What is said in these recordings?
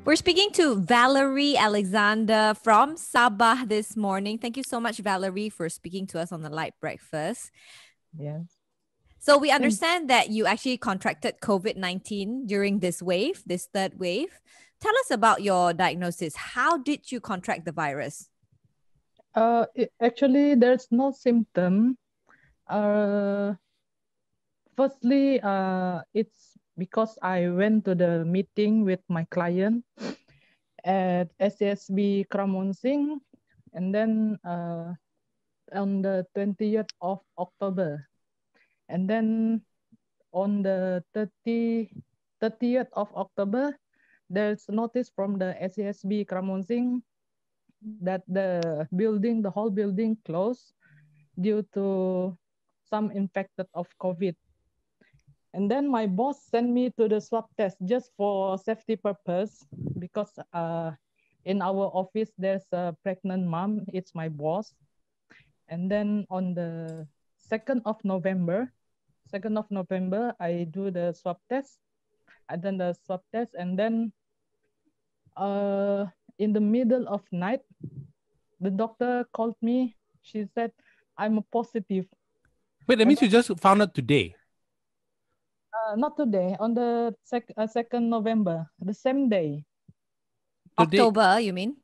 We're speaking to Valerie Alexander from Sabah this morning. Thank you so much, Valerie, for speaking to us on the Light Breakfast. Yes. So we understand that you actually contracted COVID-19 during this wave, this third wave. Tell us about your diagnosis. How did you contract the virus? Actually, there's no symptom. Uh, Firstly, it's because I went to the meeting with my client at SSB Kramunsing, and then on the 20th of October, and then on the 30th of October, there's notice from the SSB Kramunsing that the whole building closed due to some infected of COVID. And then my boss sent me to the swab test just for safety purpose because in our office there's a pregnant mom. It's my boss. And then on the 2nd of November, I do the swab test. I done the swab test, and then in the middle of night, the doctor called me. She said, I'm a positive. Wait, that means you just found out today? Not today, on the 2nd November, the same day. Today. October, you mean?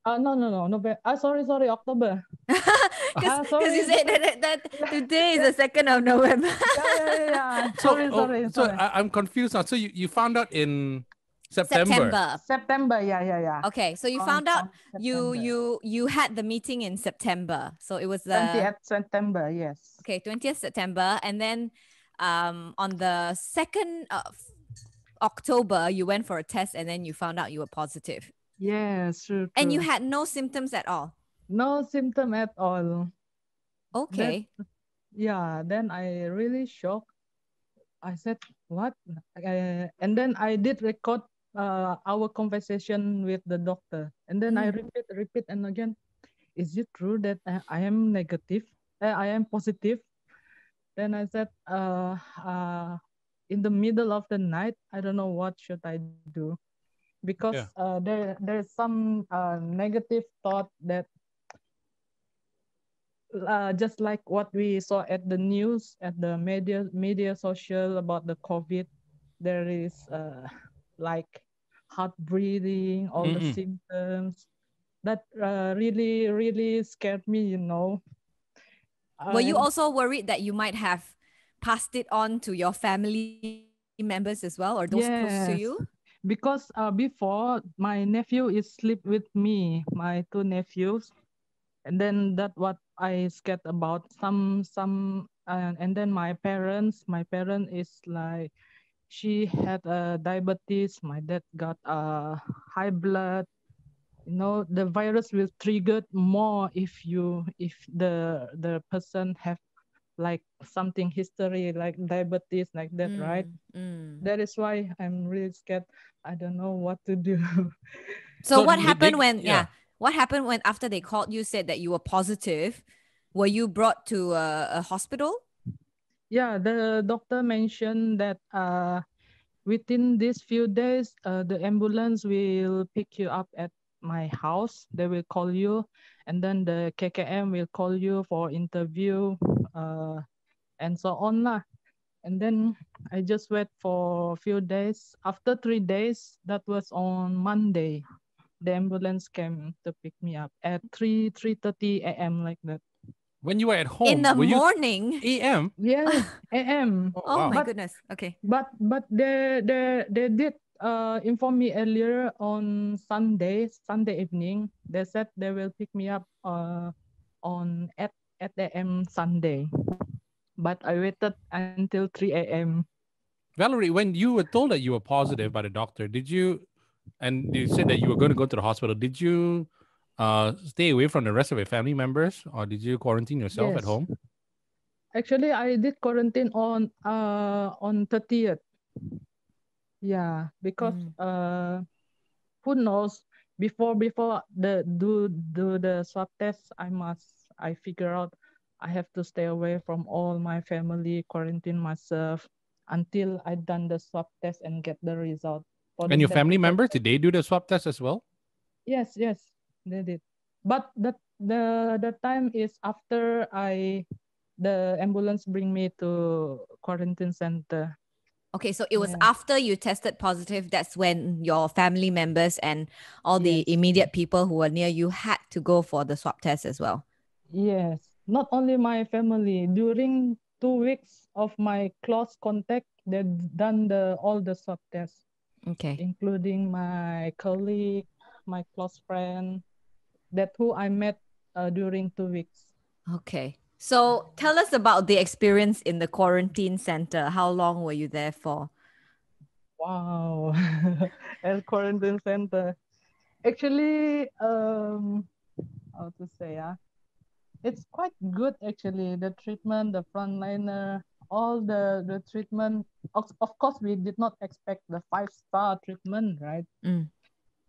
No, November. Sorry, October. Because sorry. you said that today is the 2nd of November. Yeah. Sorry. So I'm confused now. So you found out in September. September, yeah. Okay, so you found out you had the meeting in September. So it was the 20th September, yes. Okay, 20th September, and then on the 2nd of October you went for a test, and then you found out you were positive. Yes, true. And you had no symptoms at all. No symptom at all. Okay. Then I really shocked. I said, what? And then I did record our conversation with the doctor. And then I repeat and again, is it true that I am negative? I am positive? Then I said, in the middle of the night, I don't know what should I do. Because there's some negative thought that just like what we saw at the news, at the media social about the COVID, there is like heart breathing, all the symptoms. That really scared me, you know. Were you also worried that you might have passed it on to your family members as well, or those close to you? Because before, my nephew is sleep with me, my two nephews. And then that's what I scared about. And then my parent is like, she had diabetes. My dad got high blood. You know, the virus will trigger more if the person have like something history like diabetes like that, right? That is why I'm really scared. I don't know what to do. So what happened what happened when after they called you, said that you were positive? Were you brought to a hospital? Yeah, the doctor mentioned that within these few days, the ambulance will pick you up at my house. They will call you, and then the KKM will call you for interview, and so on lah. And then I just wait for a few days. After 3 days, that was on Monday, the ambulance came to pick me up at 3:30 a.m. like that. When you were at home? In the morning? AM? Yeah, AM. Oh, my goodness. Okay. But they did inform me earlier on Sunday evening. They said they will pick me up on at AM Sunday. But I waited until 3 a.m. Valerie, when you were told that you were positive by the doctor, and you said that you were going to go to the hospital, did you stay away from the rest of your family members, or did you quarantine yourself at home? Actually, I did quarantine on 30th. Yeah, because who knows, before the swab test, I figure out I have to stay away from all my family, quarantine myself until I done the swab test and get the result. for And the your family temperature. members, did they do the swab test as well? Yes, they did. But the time is after the ambulance bring me to quarantine center. Okay, so it was Yeah. after you tested positive, that's when your family members and all the Yes. immediate people who were near you had to go for the swab test as well. Yes. Not only my family. During 2 weeks of my close contact, they done all the swab tests, Okay. including my colleague, my close friend, that who I met during 2 weeks. Okay. So tell us about the experience in the quarantine center. How long were you there for? Wow. At quarantine center. Actually, how to say, it's quite good actually. The treatment, the frontliner, all the treatment. Of course, we did not expect the 5-star treatment, right? Mm.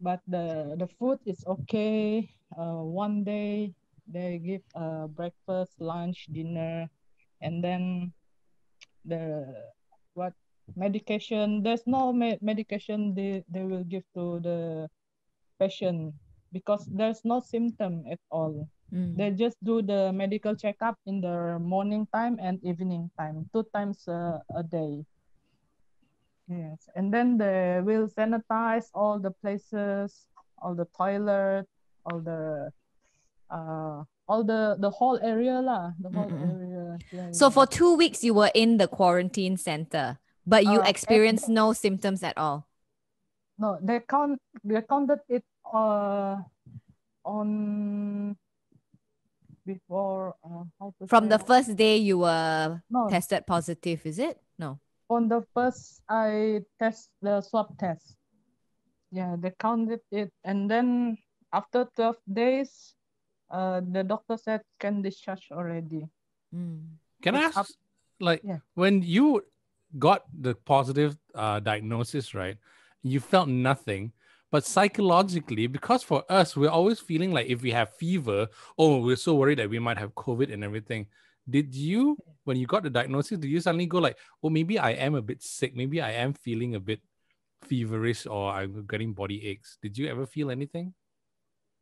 But the food is okay. One day they give breakfast, lunch, dinner, and then the what medication. There's no medication they will give to the patient because there's no symptom at all. They just do the medical checkup in the morning time and evening time, 2 times a day. Yes, and then they will sanitize all the places, all the toilet, all the whole area lah, the whole Mm-mm. area. Yeah, So yeah. for 2 weeks, you were in the quarantine center, but you At experienced no symptoms at all. no, they counted it on before how to From say the first day you were no. tested positive, is it? No. On the first, I test the swab test. Yeah, they counted it, and then after 12 days, the doctor said can discharge already. Can I It's up. ask, like, Yeah. when you got the positive diagnosis, right? You felt nothing, but psychologically, because for us, we're always feeling like if we have fever, oh, we're so worried that we might have COVID and everything. Did you, when you got the diagnosis, did you suddenly go like, oh, maybe I am a bit sick, maybe I am feeling a bit feverish, or I'm getting body aches? Did you ever feel anything?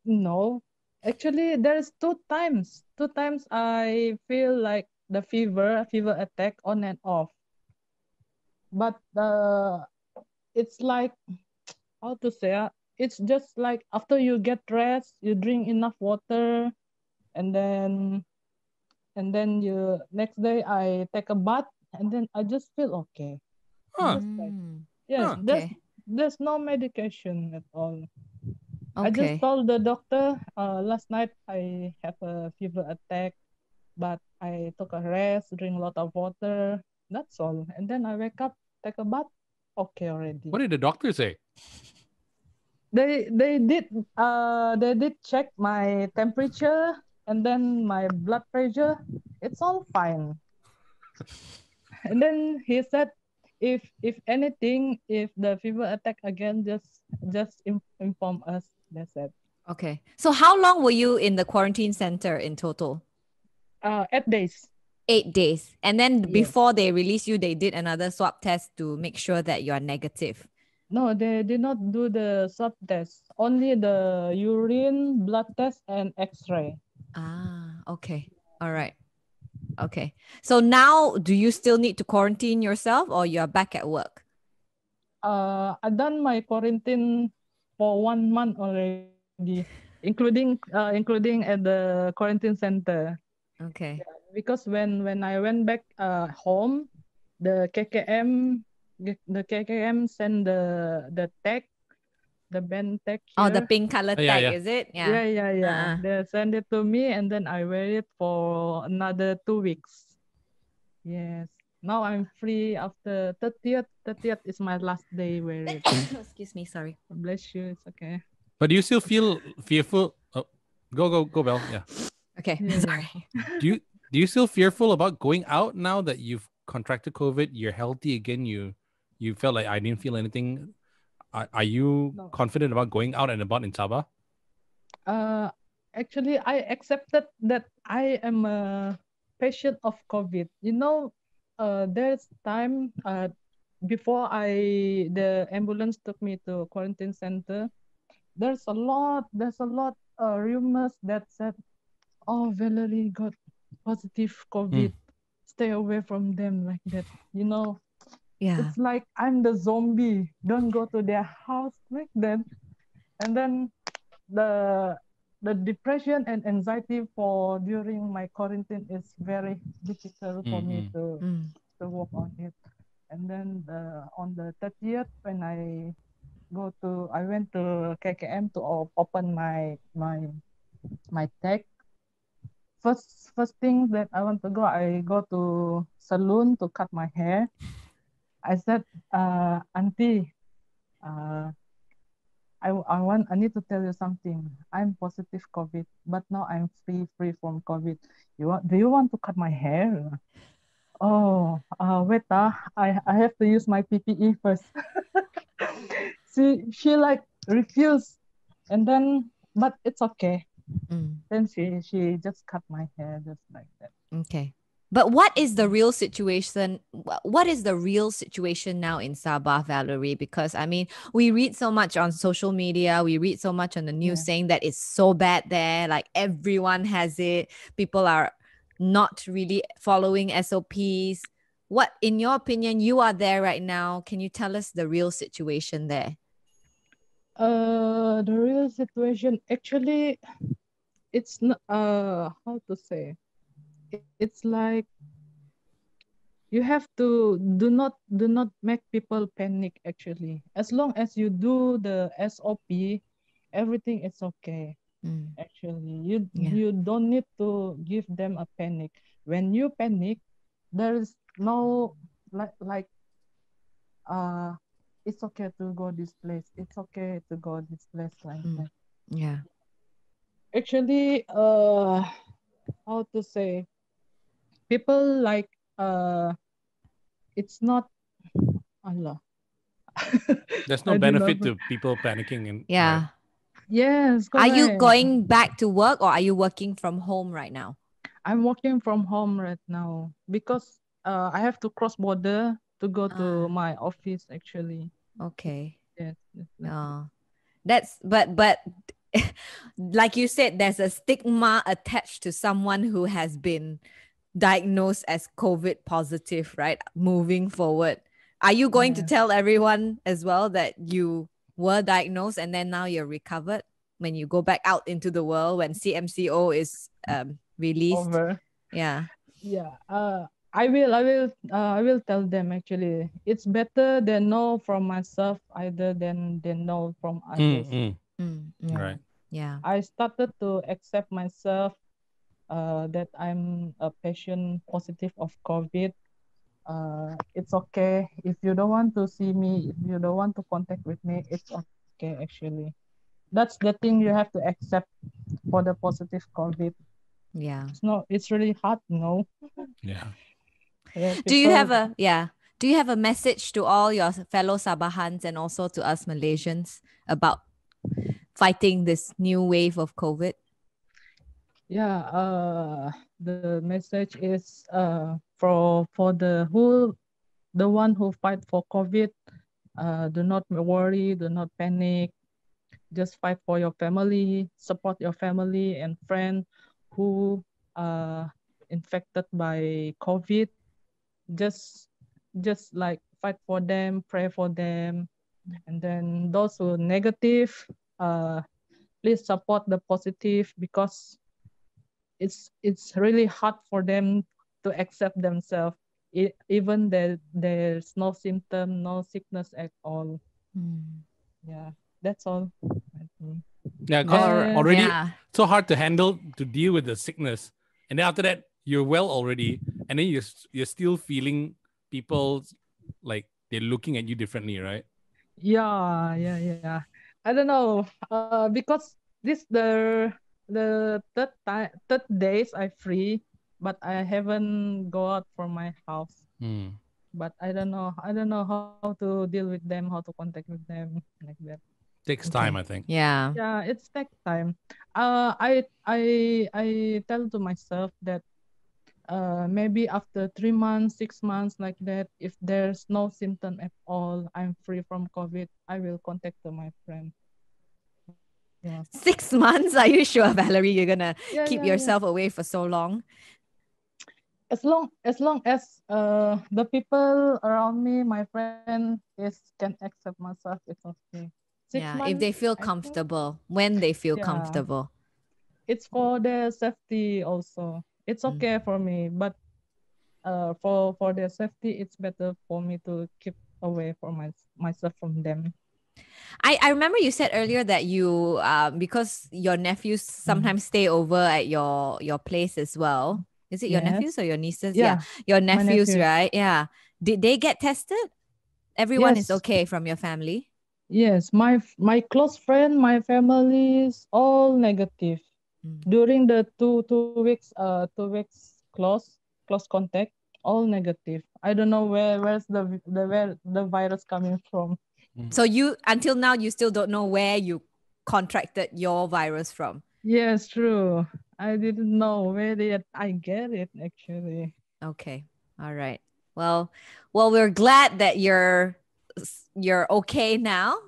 No, actually, there's 2 times. 2 times I feel like the fever attack on and off. But it's like how to say? It's just like after you get rest, you drink enough water, and then you next day I take a bath, and then I just feel okay. Huh. Just like yes, Huh. Okay. there's no medication at all. I just Okay. told the doctor last night I have a fever attack, but I took a rest, drink a lot of water. That's all. And then I wake up, take a bath, okay already. What did the doctor say? They did check my temperature and then my blood pressure. It's all fine. And then he said, if anything, if the fever attack again, just inform us. That's it. Okay. So how long were you in the quarantine center in total? 8 days. 8 days. And then Yes. before they release you, they did another swab test to make sure that you are negative. No, they did not do the swab test. Only the urine, blood test, and X-ray. Ah, okay. All right. Okay. So now do you still need to quarantine yourself or you're back at work? I done my quarantine for 1 month already, including at the quarantine center. Okay. Because when I went back home, the KKM sent the tag, the band tag Oh, the here. pink color Yeah, tag, yeah. is it? Yeah, yeah, yeah. Uh-uh. They send it to me, and then I wear it for another 2 weeks. Yes. Now I'm free after 30th. 30th is my last day wear it. Excuse me, sorry. Bless you. It's okay. But do you still feel fearful? Oh, go, Bel. Yeah. Okay, Yeah, sorry. Do you still fearful about going out now that you've contracted COVID? You're healthy again. You felt like I didn't feel anything. Are you No. confident about going out and about in Sabah? Actually, I accepted that I am a patient of COVID. There's time before the ambulance took me to quarantine center, there's a lot rumors that said, oh, Valerie got positive COVID. Stay away from them, like that. Yeah. It's like I'm the zombie. Don't go to their house, like that. And then the depression and anxiety for during my quarantine is very difficult for me to work on it. And then on the 30th, when I went to KKM to open my tech. First thing that I want to go, I go to salon to cut my hair. I said, Auntie, I need to tell you something. I'm positive COVID, but now I'm free from COVID. Do you want to cut my hair? Oh, wait, I have to use my PPE first. she like refused, and then, but it's okay. Then she just cut my hair just like that. Okay. But what is the real situation? What is the real situation now in Sabah, Valerie? Because I mean, we read so much on social media, we read so much on the news saying that it's so bad there, like everyone has it. People are not really following SOPs. What, in your opinion, you are there right now? Can you tell us the real situation there? The real situation, actually, it's not, how to say, it's like you have to do not make people panic. Actually, as long as you do the SOP, everything is okay. Actually, you don't need to give them a panic. When you panic, there is no like it's okay to go this place, it's okay to go this place, like that. Yeah. Actually, how to say, people like it's not Allah. There's no benefit to people panicking. Yeah. Right? Yes, Are you correct. going back to work or are you working from home right now? I'm working from home right now because I have to cross border to go to my office, actually. Okay. Yes. That's but like you said, there's a stigma attached to someone who has been diagnosed as COVID positive, right? Moving forward. Are you going to tell everyone as well that you were diagnosed and then now you're recovered when you go back out into the world when CMCO is released? Over. Yeah. Yeah. I will tell them, actually. It's better they know from myself either than they know from others. Right. Yeah. I started to accept myself that I'm a patient positive of COVID. It's okay. If you don't want to see me, if you don't want to contact with me, it's okay, actually. That's the thing you have to accept for the positive COVID. Yeah. It's really hard, Yeah. Do you have a message to all your fellow Sabahans and also to us Malaysians about fighting this new wave of COVID? Yeah, the message is for the one who fight for COVID, do not worry, do not panic. Just fight for your family, support your family and friend who infected by COVID. Just like fight for them, pray for them. And then those who negative, please support the positive, because it's really hard for them to accept themselves, even there's no symptom, no sickness at all. Yeah, that's all. Yeah, because already so hard to handle, to deal with the sickness, and then after that you're well already, and then you're still feeling people like they're looking at you differently, right? Yeah. I don't know, because this the third days I free, but I haven't go out from my house. But I don't know how to deal with them, how to contact with them, like that. Takes time, I think. Yeah, it's take time. I tell to myself that maybe after 3 months, 6 months, like that, if there's no symptom at all, I'm free from COVID, I will contact my friend. Yeah. 6 months? Are you sure, Valerie, you're gonna Yeah, keep yeah, yeah. yourself away for so long? As long as the people around me, my friend, is can accept myself, it's okay. Six Yeah, if months, they feel I think. comfortable, when they feel Yeah, comfortable. it's for their safety also. It's Mm. okay for me, but for their safety, it's better for me to keep away from myself from them. I remember you said earlier that you because your nephews Mm. sometimes stay over at your place as well. Is it your nephews Yes. or your nieces? Yeah, Yeah, your my nephews, nephews. right? Yeah. Did they get tested? Everyone is Yes, okay from your family? yes. My close friend, my family is all negative. Mm. During the 2 weeks close contact, all negative. I don't know where's where the virus coming from. So you until now you still don't know where you contracted your virus from. Yes, true. I didn't know where did I get it actually. Okay. All right. Well, we're glad that you're okay now.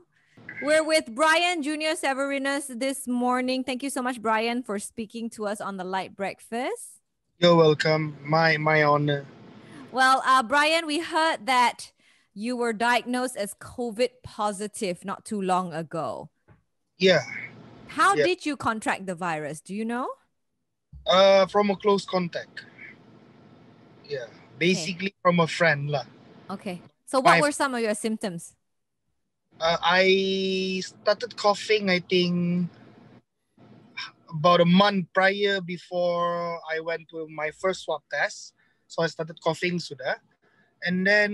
We're with Brian Junior Severinus this morning. Thank you so much, Brian, for speaking to us on the Light Breakfast. You're welcome. My honor. Well, Brian, we heard that you were diagnosed as COVID positive not too long ago. Yeah, How yeah. did you contract the virus? Do you know? From a close contact. Yeah, Okay. basically from a friend lah. Okay. So what My, were some of your symptoms? I started coughing. I think about a month prior before I went to my first swab test. So I started coughing sudah. And then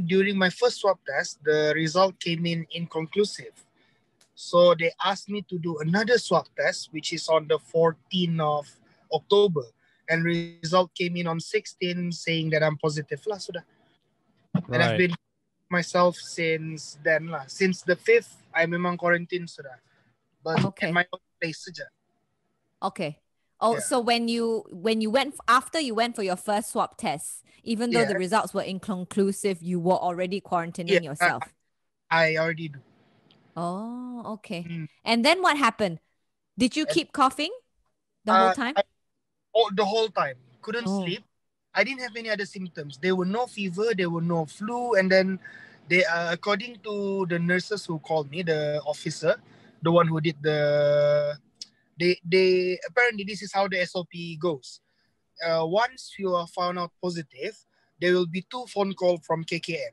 during my first swab test, the result came in inconclusive. So they asked me to do another swab test, which is on the 14th of October. And result came in on 16 saying that I'm positive lah sudah. And I've Right. been myself since then lah. Since the 5th, I memang quarantine sudah. But at Okay. my own place saja. Okay. Oh, Yeah. so when you went after you went for your first swab test, even though the Yeah. results were inconclusive, you were already quarantining Yeah, yourself. I already do. Oh, okay. Mm. And then what happened? Did you And, keep coughing the whole time? the whole time. Couldn't Oh. sleep. I didn't have any other symptoms. There were no fever, there were no flu, and then they according to the nurses who called me, the officer, the one who did they apparently this is how the SOP goes. Once you are found out positive, there will be 2 phone calls from KKM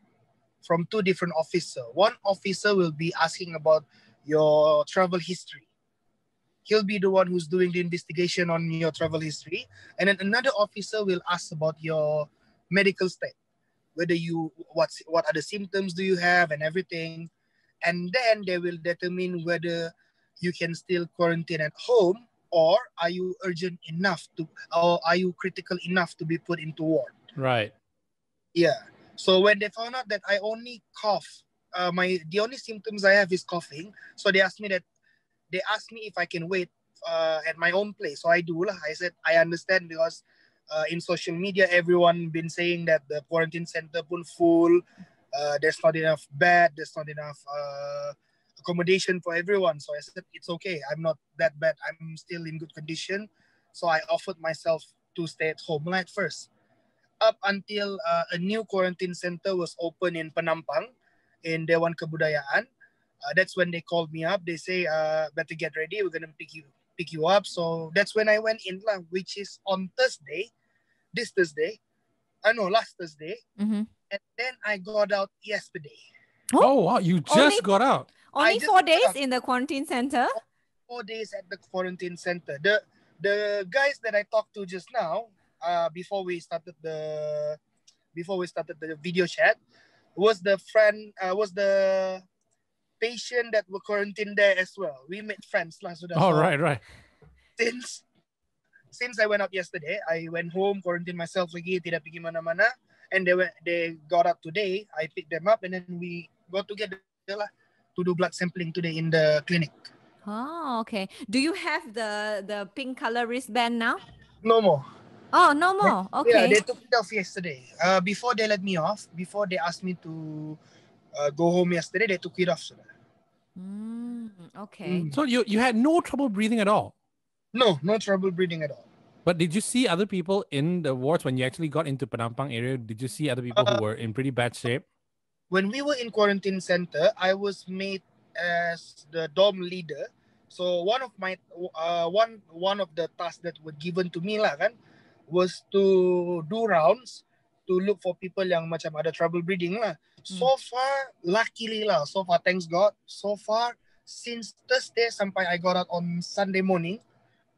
from 2 different officers. One officer will be asking about your travel history. He'll be the one who's doing the investigation on your travel history, and then another officer will ask about your medical state, whether you what other symptoms do you have and everything, and then they will determine whether you can still quarantine at home, or are you urgent enough to, or are you critical enough to be put into ward. Right. Yeah. So when they found out that I only cough, the only symptoms I have is coughing. So they asked me if I can wait at my own place. So I do lah. I said I understand because in social media everyone been saying that the quarantine center pun full. There's not enough bed. There's not enough accommodation for everyone. So I said it's okay. I'm not that bad. I'm still in good condition. So I offered myself to stay at home at first, up until a new quarantine center was open in Penampang, in Dewan Kebudayaan. That's when they called me up. They say, better get ready. We're gonna pick you up. So that's when I went in, which is on Thursday, this Thursday. No, last Thursday. Mm-hmm. And then I got out yesterday. Oh, wow. You Only just got out. only 4 days in the quarantine center? 4 days at the quarantine center. The guys that I talked to just now, before we started the video chat, was the patient that were quarantined there as well. We made friends lah sudah. Oh, So right. since I went out yesterday, I went home, quarantined myself lagi, tidak pergi mana-mana, and they got up today. I picked them up and then we got together lah to do blood sampling today in the clinic. Oh, okay. Do you have the pink color wristband now? No more. Oh, no more. Yeah, Okay. they took it off yesterday. Before they let me off, before they asked me to go home yesterday, they took it off. Okay. So you had no trouble breathing at all. No, no trouble breathing at all. But did you see other people in the wards when you actually got into Penampang area? Did you see other people who were in pretty bad shape? When we were in quarantine center, I was made as the dorm leader. So one of my one of the tasks that were given to me lah kan was to do rounds to look for people yang macam ada trouble breathing lah. So far, luckily lah, so far thanks God, so far since Thursday sampai I got out on Sunday morning,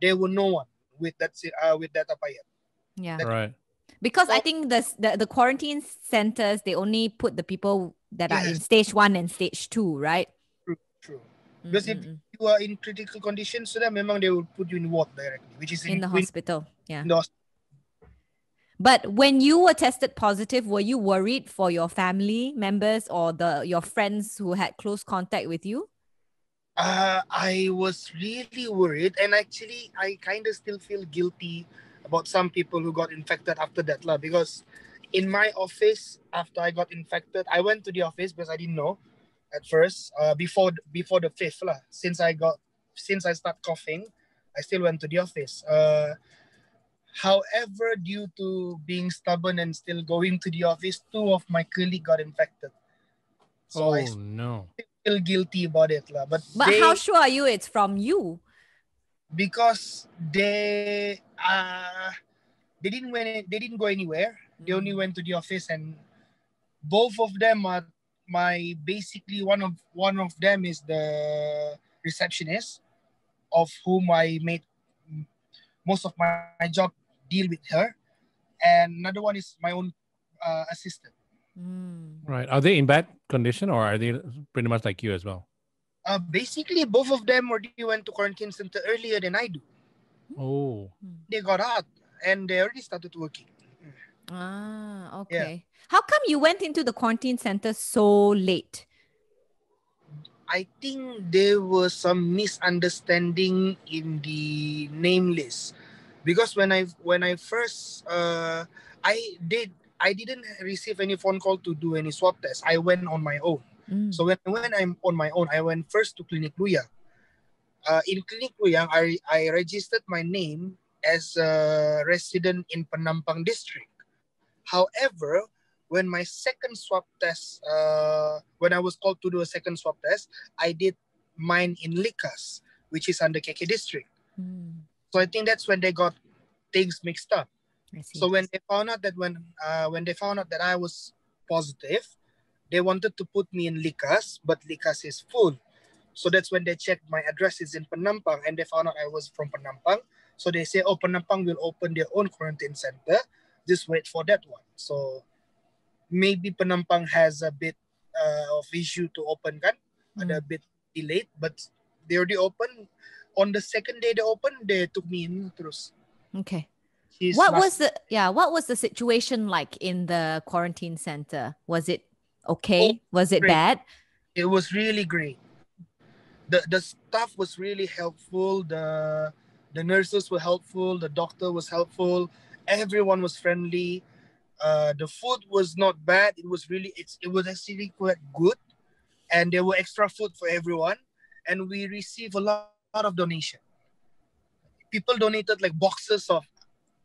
there were no one with that apa ya. Yeah. Right. Because I think the quarantine centers, they only put the people that are in Yes. stage 1 and stage 2, right? True. Because if you are in critical condition, so then memang they will put you in ward directly, which is in the hospital. Yeah. in the hospital. But when you were tested positive, were you worried for your family members or your friends who had close contact with you? I was really worried, and actually, I kind of still feel guilty about some people who got infected after that lah. Because in my office, after I got infected, I went to the office because I didn't know at first. Before the 5th lah. Since I start coughing, I still went to the office. However, due to being stubborn and still going to the office, 2 of my colleagues got infected. So I no. feel guilty about it lah. But how sure are you it's from you? Because they didn't go anywhere. They only went to the office, and both of them are basically one of them is the receptionist, of whom I made most of my job deal with her, and another one is my own assistant. Right. Are they in bad condition, or are they pretty much like you as well? Basically, both of them already went to quarantine center earlier than I do. Oh. They got out and they already started working. Okay. Yeah. How come you went into the quarantine center so late? I think there was some misunderstanding in the name list, because when I first I didn't receive any phone call to do any swab test. I went on my own. So when I'm on my own, I went first to Clinic Luyang. In Clinic Luyang, I registered my name as a resident in Penampang district. However, when my second swab test, when I was called to do a second swab test, I did mine in Likas, which is under KK district. So I think that's when they got things mixed up. So when they found out that I was positive, they wanted to put me in Likas, but Likas is full. So that's when they checked my address is in Penampang, and they found out I was from Penampang. So they say, oh, Penampang will open their own quarantine center. Just wait for that one. So maybe Penampang has a bit of issue to open, kan? A bit delayed, but they already opened. On the second day they opened, they took me in terus. Okay. What was the situation like in the quarantine center? Was it okay? Was it great. bad? It was really great. The staff was really helpful. The nurses were helpful. The doctor was helpful. Everyone was friendly. The food was not bad. It was actually quite good, and there were extra food for everyone. And we received a lot of donation. People donated like boxes of.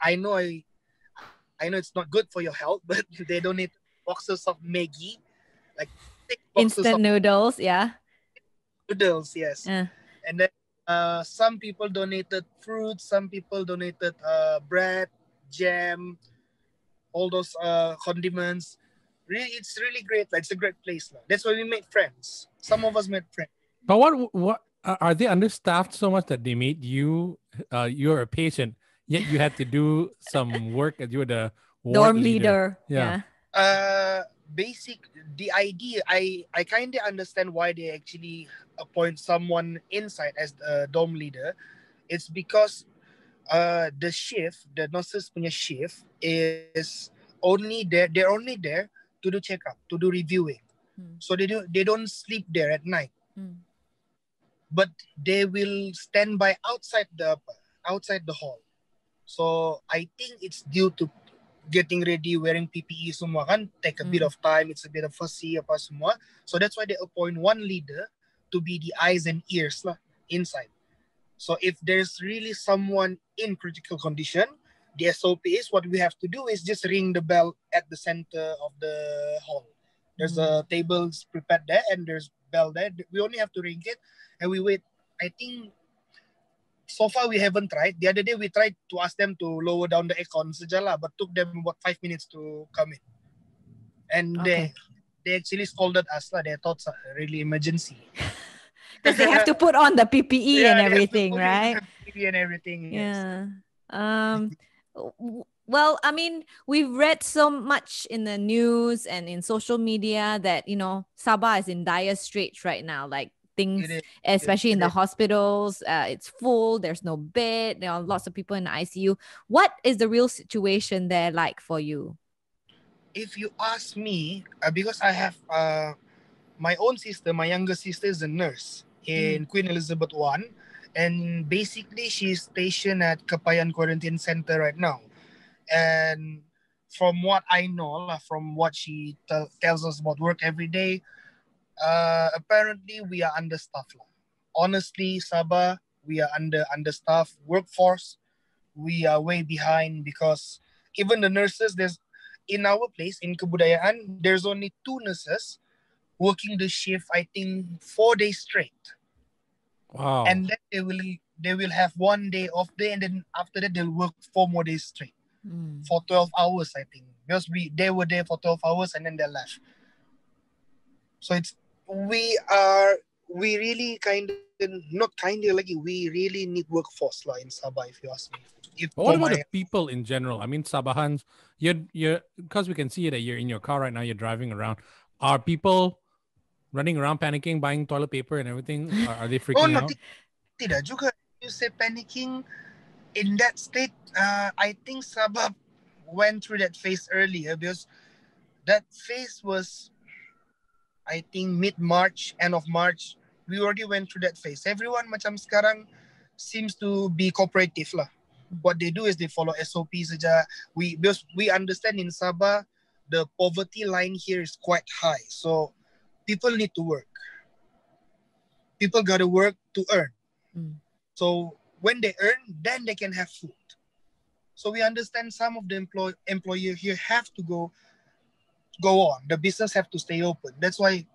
I know it's not good for your health, but they donate boxes of Maggi, like 6 boxes instant of noodles. Yeah. Noodles, yes. And then some people donated fruits. Some people donated bread, jam, all those condiments. Really, it's really great. It's a great place. That's why we made friends. Some of us made friends. But what are they understaffed so much that they made you? You're a patient, yet you had to do some work as you were the ward dorm leader. Yeah. The idea, I kind of understand why they actually appoint someone inside as the dorm leader. It's because the nurses punya shift is only there. They're only there to do checkup, to do reviewing. So they don't sleep there at night. But they will stand by outside the hall. So I think it's due to getting ready, wearing PPE semua kan, take a bit of time. It's a bit of fussy apa semua. So that's why they appoint one leader to be the eyes and ears lah inside. So if there's really someone in critical condition, the SOP is what we have to do is just ring the bell at the center of the hall. There's a tables prepared there and there's bell there. We only have to ring it and we wait. I think so far we haven't tried. The other day we tried to ask them to lower down the aircon saja, but took them about 5 minutes to come in. And they actually scolded us lah. They thought really emergency. Because they have to put on the PPE and they have to everything, put right? in PPE and everything. Yes. Yeah. Well, I mean, we've read so much in the news and in social media that, Sabah is in dire straits right now. Like things, especially in the hospitals, it's full. There's no bed. There are lots of people in the ICU. What is the real situation there like for you? If you ask me, because I have my own sister, my younger sister is a nurse in Queen Elizabeth I. And basically, she's stationed at Kapayan Quarantine Center right now. And from what I know, from what she tells us about work every day, apparently we are understaffed. Honestly, Sabah, we are understaffed. Workforce, we are way behind because even the nurses, in our place, in Kebudayaan, there's only 2 nurses working the shift, I think, 4 days straight. Wow. And then they will have 1 day off day, and then after that they'll work 4 more days straight for 12 hours, I think. Because they were there for 12 hours and then they left. So we really we really need workforce in Sabah, if you ask me. But what about the people in general? I mean, Sabahans, you're because we can see that you're in your car right now, you're driving around. Are people running around panicking, buying toilet paper and everything? Are they freaking out? Tidak juga. You say panicking in that state. I think Sabah went through that phase earlier because that phase was, I think, mid-March, end of March. We already went through that phase. Everyone macam sekarang seems to be cooperative lah. What they do is they follow SOP saja. Because we understand in Sabah, the poverty line here is quite high. So people need to work. People got to work to earn. So when they earn, then they can have food. So we understand some of the employer here have to go on. The business have to stay open. That's why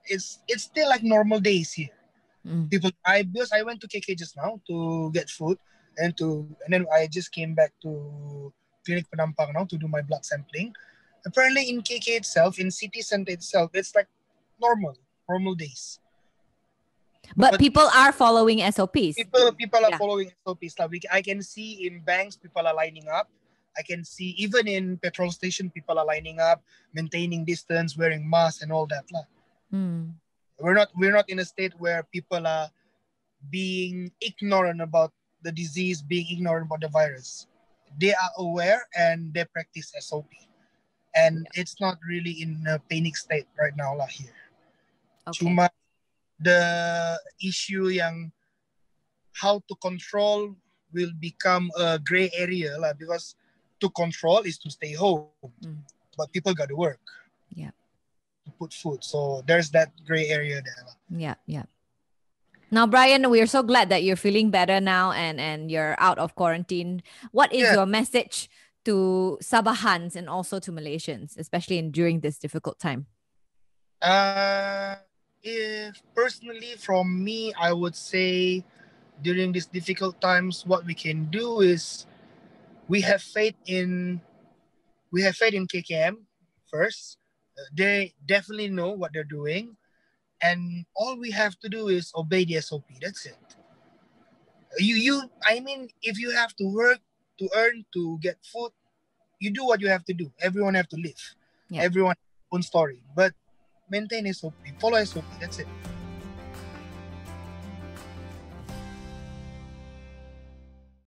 it's still like normal days here. Because I went to KK just now to get food and then I just came back to Clinic Penampang now to do my blood sampling. Apparently in KK itself, in city center itself, it's like normal days. But people are following SOPs. People are following SOPs. I can see in banks, people are lining up. I can see even in petrol station, people are lining up, maintaining distance, wearing masks and all that. We're not in a state where people are being ignorant about the disease, being ignorant about the virus. They are aware and they practice SOP. And it's not really in a panic state right now here. Cuma the issue yang how to control will become a gray area because to control is to stay home. But people got to work. Yeah. To put food. So there's that gray area there. Yeah. Now, Brian, we are so glad that you're feeling better now and you're out of quarantine. What is your message to Sabahans and also to Malaysians, especially during this difficult time? If personally from me, I would say during these difficult times, what we can do is we have faith in KKM first. They definitely know what they're doing. And all we have to do is obey the SOP. That's it. If you have to work, to earn, to get food, you do what you have to do. Everyone have to live. Everyone own story. But maintain SOP. Follow SOP. That's it.